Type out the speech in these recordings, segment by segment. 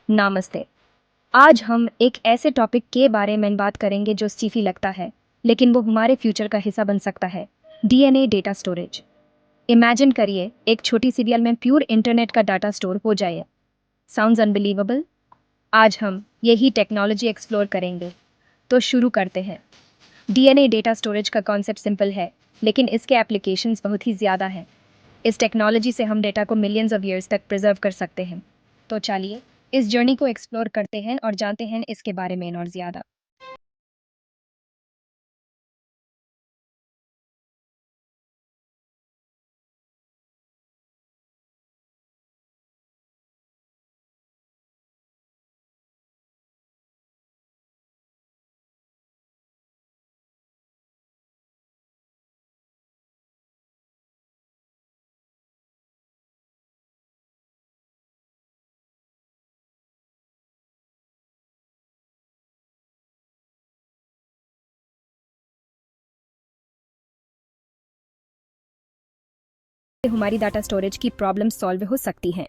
नमस्ते। आज हम एक ऐसे टॉपिक के बारे में बात करेंगे जो स्टीफी लगता है, लेकिन वो हमारे फ्यूचर का हिस्सा बन सकता है। DNA data storage. इमेजिन करिए एक छोटी सीरियल में प्योर इंटरनेट का डाटा स्टोर हो जाए। Sounds unbelievable? आज हम यही टेक्नोलॉजी एक्सप्लोर करेंगे। तो शुरू करते हैं। डीएनए डेटा स्टोरेज का कॉन्सेप्ट सिंपल है, लेकिन इसके एप्लीकेशंस बहुत ही ज़्यादा हैं। इस टेक्नोलॉजी से हम डेटा को मिलियंस ऑफ ईयर्स तक प्रिजर्व कर सकते हैं। तो चलिए इस जर्नी को एक्सप्लोर करते हैं और जानते हैं इसके बारे में और ज़्यादा। हमारी डाटा स्टोरेज की प्रॉब्लम सॉल्व हो सकती हैं।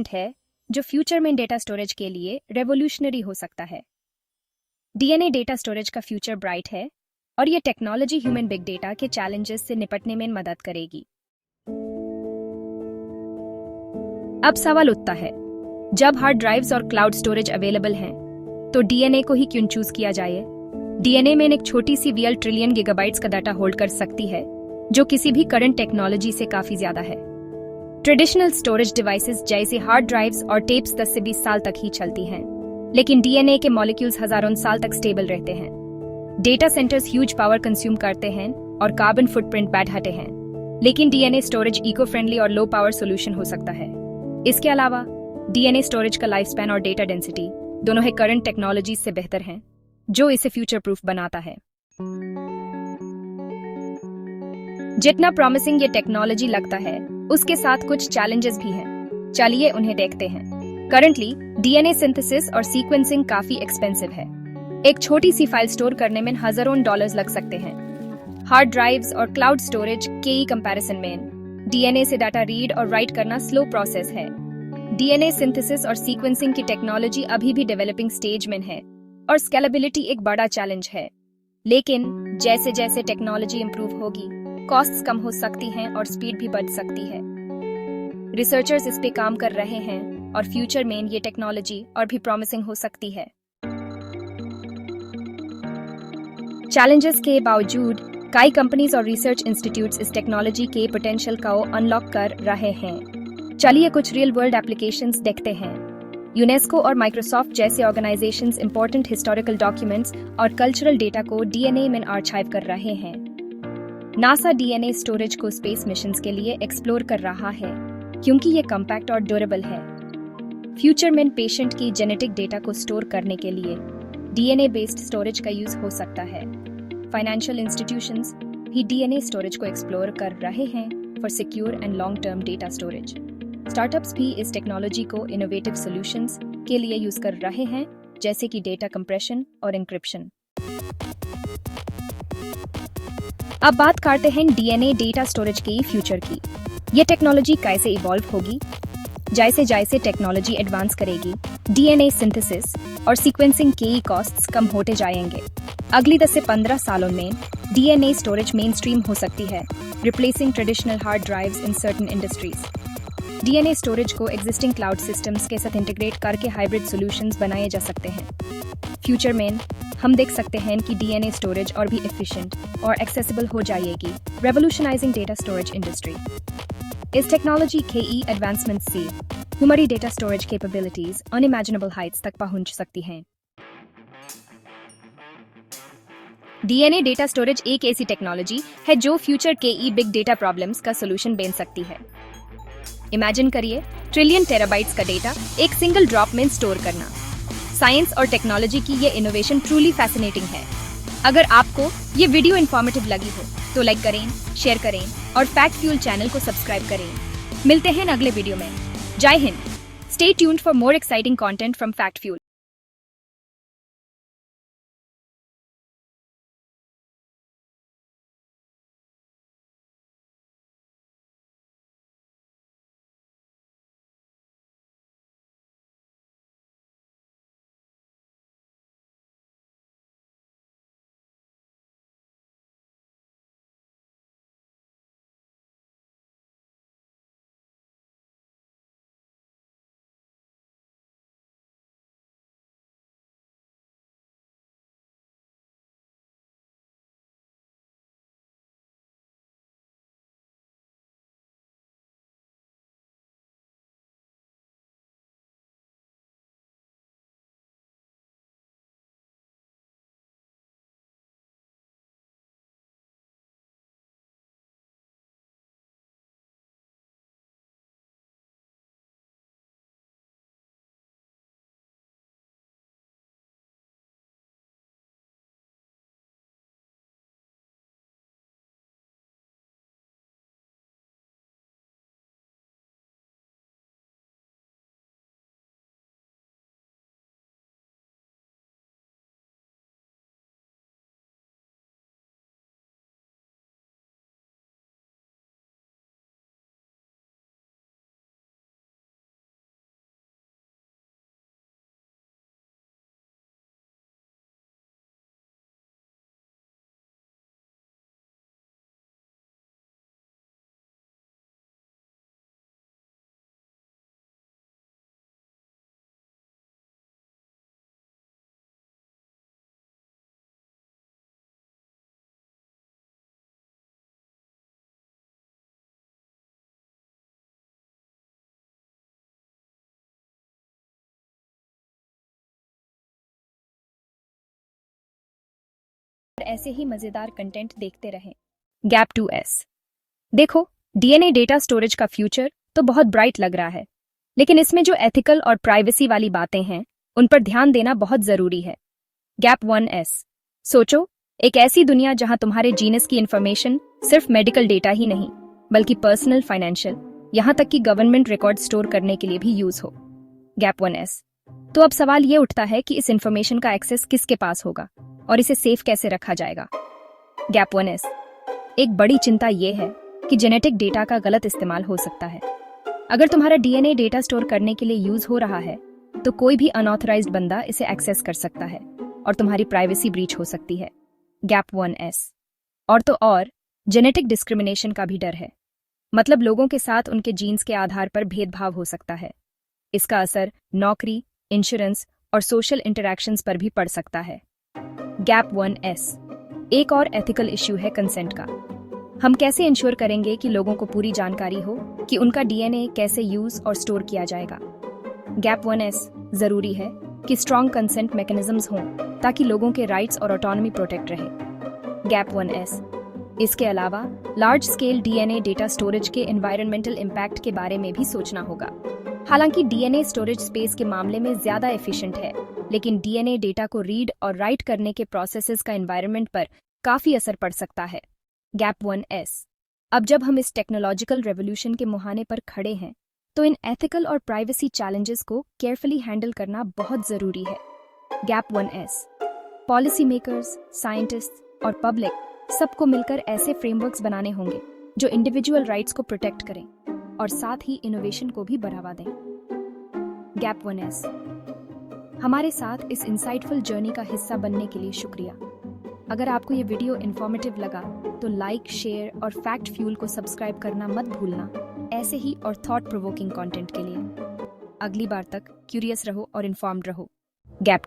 है जो फ्यूचर में डेटा स्टोरेज के लिए रेवोल्यूशनरी हो सकता है। डीएनए डेटा स्टोरेज का फ्यूचर ब्राइट है और ये टेक्नोलॉजी ह्यूमन बिग डेटा के चैलेंजेस से निपटने में मदद करेगी। अब सवाल उठता है, जब हार्ड ड्राइव्स और क्लाउड स्टोरेज अवेलेबल हैं, तो डीएनए को ही क्यों चूज किया जाए? डीएनए में एक छोटी सी VL ट्रिलियन गीगाबाइट्स का डाटा होल्ड कर सकती है, जो किसी भी करंट टेक्नोलॉजी से काफी ज्यादा है। ट्रेडिशनल स्टोरेज डिवाइसेस जैसे हार्ड ड्राइव्स और टेप्स 10 से 20 साल तक ही चलती हैं, लेकिन डीएनए के मॉलिक्यूल्स हजारों साल तक स्टेबल रहते हैं। Data centres huge power consume करते हैं और कार्बन फुटप्रिंट बढ़ाते हैं, लेकिन डीएनए स्टोरेज इको फ्रेंडली और लो पावर सोल्यूशन हो सकता है। इसके अलावा डीएनए स्टोरेज का लाइफ स्पैन और डेटा डेंसिटी दोनों ही करंट टेक्नोलॉजी से बेहतर हैं, जो इसे फ्यूचर प्रूफ बनाता है। जितना प्रॉमिसिंग ये टेक्नोलॉजी लगता है, उसके साथ कुछ चैलेंजेस भी हैं। चलिए उन्हें देखते हैं। करंटली डीएनए सिंथेसिस और सीक्वेंसिंग काफी एक्सपेंसिव है। एक छोटी सी फाइल स्टोर करने में हजारों डॉलर्स लग सकते हैं। हार्ड ड्राइव्स और क्लाउड स्टोरेज के कंपैरिजन में डीएनए से डाटा रीड और राइट करना स्लो प्रोसेस है। डीएनए सिंथेसिस और सीक्वेंसिंग की टेक्नोलॉजी अभी भी डेवलपिंग स्टेज में है और स्केलेबिलिटी एक बड़ा चैलेंज है। लेकिन जैसे जैसे टेक्नोलॉजी इंप्रूव होगी, कॉस्ट्स कम हो सकती हैं और स्पीड भी बढ़ सकती है। रिसर्चर्स इस पे काम कर रहे हैं और फ्यूचर में ये टेक्नोलॉजी और भी प्रॉमिसिंग हो सकती है। चैलेंजेस के बावजूद कई कंपनीज और रिसर्च इंस्टीट्यूट्स इस टेक्नोलॉजी के पोटेंशियल को अनलॉक कर रहे हैं। चलिए कुछ रियल वर्ल्ड एप्लीकेशंस देखते हैं। यूनेस्को और माइक्रोसॉफ्ट जैसे ऑर्गेनाइजेशंस इंपॉर्टेंट हिस्टोरिकल डॉक्यूमेंट्स और कल्चरल डेटा को डीएनए में आर्काइव कर रहे हैं। नासा डीएनए स्टोरेज को स्पेस मिशंस के लिए एक्सप्लोर कर रहा है, क्योंकि ये कॉम्पैक्ट और ड्यूरेबल है। फ्यूचर में पेशेंट की जेनेटिक डेटा को स्टोर करने के लिए डीएनए बेस्ड स्टोरेज का यूज हो सकता है। फाइनेंशियल इंस्टीट्यूशंस भी डीएनए स्टोरेज को एक्सप्लोर कर रहे हैं for secure and long term data storage. Startups भी इस टेक्नोलॉजी को इनोवेटिव सॉल्यूशंस के लिए यूज कर रहे हैं, जैसे कि डेटा कंप्रेशन और एन्क्रिप्शन। अब बात करते हैं डीएनए डेटा स्टोरेज के फ्यूचर की। ये टेक्नोलॉजी कैसे इवॉल्व होगी? जैसे जैसे टेक्नोलॉजी एडवांस करेगी, डीएनए सिंथेसिस और सीक्वेंसिंग के कॉस्ट्स कम होते जाएंगे। अगली 10 से 15 सालों में डीएनए स्टोरेज मेन स्ट्रीम हो सकती है, replacing traditional hard drives in certain industries. DNA storage को एग्जिस्टिंग क्लाउड सिस्टम्स के साथ इंटीग्रेट करके हाइब्रिड सॉल्यूशंस बनाए जा सकते हैं। फ्यूचर में हम देख सकते हैं कि डीएनए स्टोरेज और भी एफिशिएंट और एक्सेसिबल हो जाएगी, रेवोल्यूशनाइजिंग डेटा स्टोरेज इंडस्ट्री। इस टेक्नोलॉजी के एडवांसमेंट से हमारी data storage capabilities unimaginable Heights तक पहुंच सकती हैं। डीएनए डेटा स्टोरेज एक ऐसी टेक्नोलॉजी है जो फ्यूचर के बिग डेटा प्रॉब्लम्स का सॉल्यूशन बन सकती है। इमेजिन करिए ट्रिलियन टेराबाइट्स का डेटा एक सिंगल ड्रॉप में स्टोर करना। साइंस और टेक्नोलॉजी की ये इनोवेशन ट्रूली फैसिनेटिंग है। अगर आपको ये वीडियो इन्फॉर्मेटिव लगी हो तो लाइक करें, शेयर करें और फैक्ट फ्यूल चैनल को सब्सक्राइब करें। मिलते हैं अगले वीडियो में। जय Hind. Stay tuned for more exciting content from fact fuel. ऐसे ही मजेदार कंटेंट देखते रहें। Gap 2S। देखो, डीएनए डेटा स्टोरेज का फ्यूचर तो बहुत ब्राइट लग रहा है, लेकिन इसमें जो एथिकल और प्राइवेसी वाली बातें हैं उन पर ध्यान देना बहुत जरूरी है। Gap 1S। सोचो, एक ऐसी दुनिया जहां तुम्हारे जीनस की इंफॉर्मेशन सिर्फ मेडिकल डेटा ही नहीं बल्कि पर्सनल, फाइनेंशियल, यहां तक कि गवर्नमेंट रिकॉर्ड स्टोर करने के लिए भी यूज हो। Gap 1S। तो अब सवाल ये उठता है कि इस इंफॉर्मेशन का एक्सेस किसके पास होगा और इसे सेफ कैसे रखा जाएगा। Gap 1S। एक बड़ी चिंता यह है कि जेनेटिक डेटा का गलत इस्तेमाल हो सकता है। अगर तुम्हारा डीएनए डेटा स्टोर करने के लिए यूज हो रहा है तो कोई भी अनऑथराइज्ड बंदा इसे एक्सेस कर सकता है और तुम्हारी प्राइवेसी ब्रीच हो सकती है। Gap 1S। और तो और जेनेटिक डिस्क्रिमिनेशन का भी डर है, मतलब लोगों के साथ उनके जीन्स के आधार पर भेदभाव हो सकता है। इसका असर नौकरी, इंश्योरेंस और सोशल इंटरैक्शंस पर भी पड़ सकता है। Gap 1S। एक और एथिकल इश्यू है कंसेंट का। हम कैसे इंश्योर करेंगे कि लोगों को पूरी जानकारी हो कि उनका डीएनए कैसे यूज और स्टोर किया जाएगा। Gap 1S। जरूरी है कि स्ट्रॉन्ग कंसेंट मैकेनिज्म्स हों ताकि लोगों के राइट्स और ऑटोनॉमी प्रोटेक्ट रहे। Gap 1S। इसके अलावा large scale DNA data storage के एनवायरमेंटल इम्पैक्ट के बारे में भी सोचना होगा। हालांकि डीएनए स्टोरेज स्पेस के मामले में ज्यादा एफिशिएंट है, लेकिन डीएनए डेटा को रीड और राइट करने के प्रोसेसेस का एनवायरनमेंट पर काफी असर पड़ सकता है। Gap 1S। अब जब हम इस टेक्नोलॉजिकल रेवोल्यूशन के मुहाने पर खड़े हैं तो इन एथिकल और प्राइवेसी चैलेंजेस को केयरफुली हैंडल करना बहुत जरूरी है। Gap 1S। Policy makers, scientist और पब्लिक सबको मिलकर ऐसे फ्रेमवर्क्स बनाने होंगे जो इंडिविजुअल राइट्स को प्रोटेक्ट करें और साथ ही इनोवेशन को भी बढ़ावा दें। Gap 1S। हमारे साथ इस इंसाइटफुल जर्नी का हिस्सा बनने के लिए शुक्रिया। अगर आपको ये वीडियो इन्फॉर्मेटिव लगा तो लाइक, शेयर और फैक्ट फ्यूल को सब्सक्राइब करना मत भूलना, ऐसे ही और थॉट प्रोवोकिंग कंटेंट के लिए। अगली बार तक क्यूरियस रहो और इन्फॉर्म्ड रहो। गैप